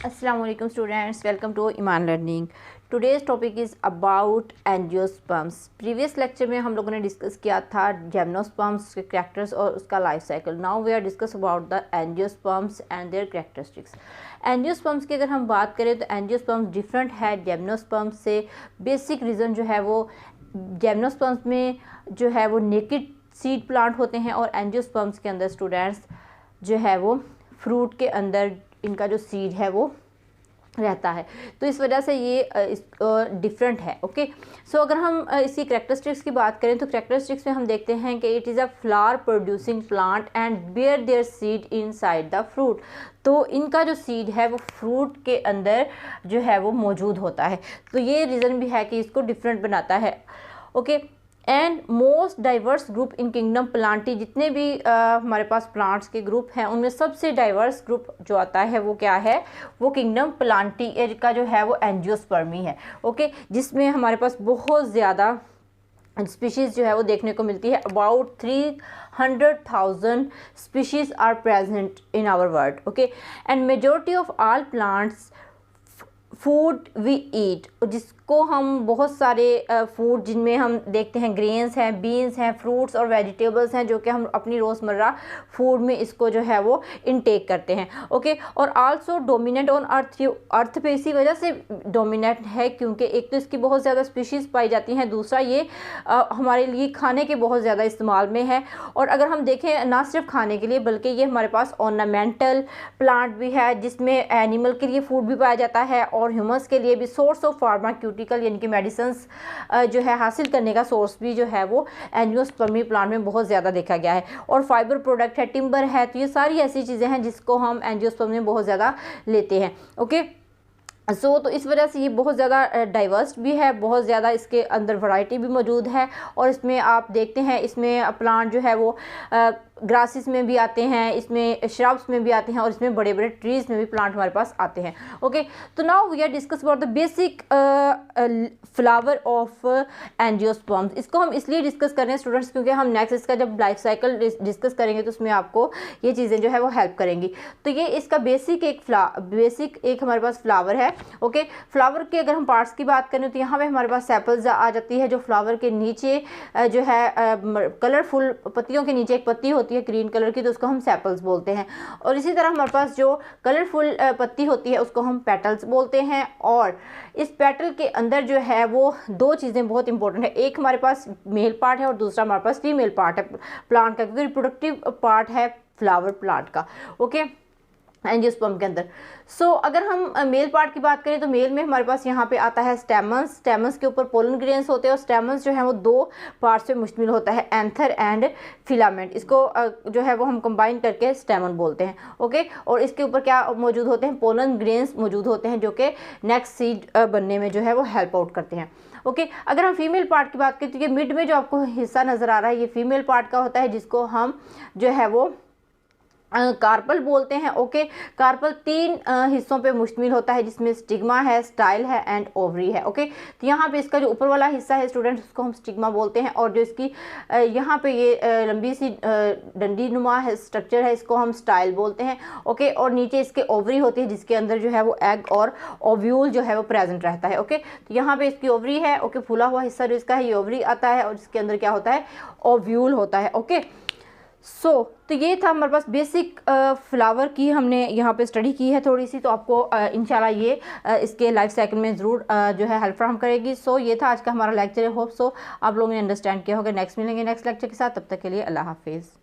Assalamualaikum students, welcome to Iman Learning. Today's topic is about angiosperms. Previous lecture में हम लोगों ने discuss किया था जिम्नोस्पर्म्स के कैरेक्टर्स और उसका life cycle. Now we are discuss about the angiosperms and their characteristics. Angiosperms की अगर हम बात करें तो एंजियोस्पर्म्स डिफरेंट है जिम्नोस्पर्म्स से. बेसिक रीज़न जो है वो जिम्नोस्पर्म्स में जो है वो नेकेड सीड प्लांट होते हैं और एंजियोस्पर्म्स के अंदर स्टूडेंट्स जो है वो फ्रूट के अंदर इनका जो सीड है वो रहता है. तो इस वजह से ये डिफरेंट है. ओके, सो अगर हम इसकी करेक्टरिस्टिक्स की बात करें तो करेक्टरिस्टिक्स में हम देखते हैं कि it is a flower producing plant and bear their seed inside the fruit. तो इनका जो सीड है वो फ्रूट के अंदर जो है वो मौजूद होता है. तो ये रीज़न भी है कि इसको डिफरेंट बनाता है. Okay, and most diverse group in kingdom Plantae. जितने भी हमारे पास प्लांट्स के ग्रुप हैं उनमें सबसे डाइवर्स ग्रुप जो आता है वो क्या है, वो किंगडम प्लांटी का जो है वो एंजियोस्पर्मी है. ओके, जिसमें हमारे पास बहुत ज़्यादा स्पीशीज़ जो है वो देखने को मिलती है. About 300,000 species are present in our world. Okay, and majority of all plants food we eat, जिसको हम बहुत सारे फूड जिनमें हम देखते हैं ग्रेन्स हैं, बीन्स हैं, फ्रूट्स और वेजिटेबल्स हैं जो कि हम अपनी रोज़मर्रा फूड में इसको जो है वो इनटेक करते हैं. ओके, और आल्सो डोमिनेंट ऑन अर्थ. अर्थ पे इसी वजह से डोमिनेंट है क्योंकि एक तो इसकी बहुत ज़्यादा स्पीशीज़ पाई जाती हैं, दूसरा ये हमारे लिए खाने के बहुत ज़्यादा इस्तेमाल में है. और अगर हम देखें ना सिर्फ खाने के लिए बल्कि ये हमारे पास ऑर्नामेंटल प्लांट भी है जिसमें एनिमल के लिए फूड भी पाया जाता है और ह्यूमंस के लिए भी सोर्स ऑफ फार्माक्यूटिकल यानी कि मेडिसिन्स जो है हासिल करने का सोर्स भी जो है वो एंजियोस्पर्मी प्लांट में बहुत ज़्यादा देखा गया है. और फाइबर प्रोडक्ट है, टिम्बर है. तो ये सारी ऐसी चीज़ें हैं जिसको हम एंजियोस्पर्मी में बहुत ज़्यादा लेते हैं. ओके, तो इस वजह से ये बहुत ज़्यादा डाइवर्स भी है, बहुत ज़्यादा इसके अंदर वैरायटी भी मौजूद है. और इसमें आप देखते हैं इसमें प्लांट जो है वो ग्रासेस में भी आते हैं, इसमें श्रब्स में भी आते हैं और इसमें बड़े बड़े ट्रीज़ में भी प्लांट हमारे पास आते हैं. ओके, तो now we are discuss about the basic flower of angiosperms. इसको हम इसलिए डिस्कस कर रहे हैं स्टूडेंट्स क्योंकि हम नेक्स्ट इसका जब लाइफ साइकिल डिस्कस करेंगे तो उसमें आपको ये चीज़ें जो है वो हेल्प करेंगी. तो ये इसका बेसिक एक हमारे पास फ्लावर है. ओके, फ्लावर के अगर हम पार्ट्स की बात करें तो यहाँ पे हमारे पास सेपल्स आ जाती है जो फ्लावर के नीचे जो है कलरफुल पत्तियों के नीचे एक पत्ती होती है ग्रीन कलर की, तो उसको हम सेपल्स बोलते हैं. और इसी तरह हमारे पास जो कलरफुल पत्ती होती है उसको हम पेटल्स बोलते हैं. और इस पेटल के अंदर जो है वो दो चीज़ें बहुत इंपॉर्टेंट है. एक हमारे पास मेल पार्ट है और दूसरा हमारे पास फीमेल पार्ट है प्लांट का, क्योंकि रिप्रोडक्टिव पार्ट है फ्लावर प्लांट का. ओके, एंजियोस्पर्म के अंदर. अगर हम मेल पार्ट की बात करें तो मेल में हमारे पास यहाँ पे आता है स्टेमन्स. स्टेमन्स के ऊपर पोलन ग्रेन्स होते हैं और स्टेमन्स जो है वो दो पार्ट्स पे मुश्तमिल होता है, एंथर एंड फिलामेंट. इसको जो है वो हम कंबाइन करके स्टेमन बोलते हैं. ओके, और इसके ऊपर क्या मौजूद होते हैं, पोलन ग्रेन्स मौजूद होते हैं जो कि नेक्स्ट सीड बनने में जो है वो हेल्प आउट करते हैं. ओके, अगर हम फीमेल पार्ट की बात करें तो ये मिड में जो आपको हिस्सा नज़र आ रहा है ये फीमेल पार्ट का होता है जिसको हम जो है वो कार्पल बोलते हैं. ओके, कार्पल 3 हिस्सों पे मुश्तमिल होता है जिसमें स्टिग्मा है, स्टाइल है एंड ओवरी है. ओके, तो यहाँ पे इसका जो ऊपर वाला हिस्सा है स्टूडेंट्स उसको हम स्टिग्मा बोलते हैं और जो इसकी यहाँ पे ये लंबी सी डंडी नुमा है स्ट्रक्चर है इसको हम स्टाइल बोलते हैं. ओके, और नीचे इसके ओवरी होती है जिसके अंदर जो है वो एग और ओव्यूल जो है वो प्रेजेंट रहता है. ओके, तो यहाँ पे इसकी ओवरी है. ओके, फूला हुआ हिस्सा जो इसका है ये ओवरी आता है और इसके अंदर क्या होता है, ओव्यूल होता है. ओके, तो ये था हमारे पास बेसिक फ्लावर की हमने यहाँ पे स्टडी की है थोड़ी सी. तो आपको इंशाल्लाह ये इसके लाइफ साइकिल में ज़रूर जो है हेल्प फ्राहम करेगी. ये था आज का हमारा लेक्चर. होप आप लोगों ने अंडरस्टैंड किया होगा. नेक्स्ट मिलेंगे नेक्स्ट लेक्चर के साथ. तब तक के लिए अल्लाह हाफिज़.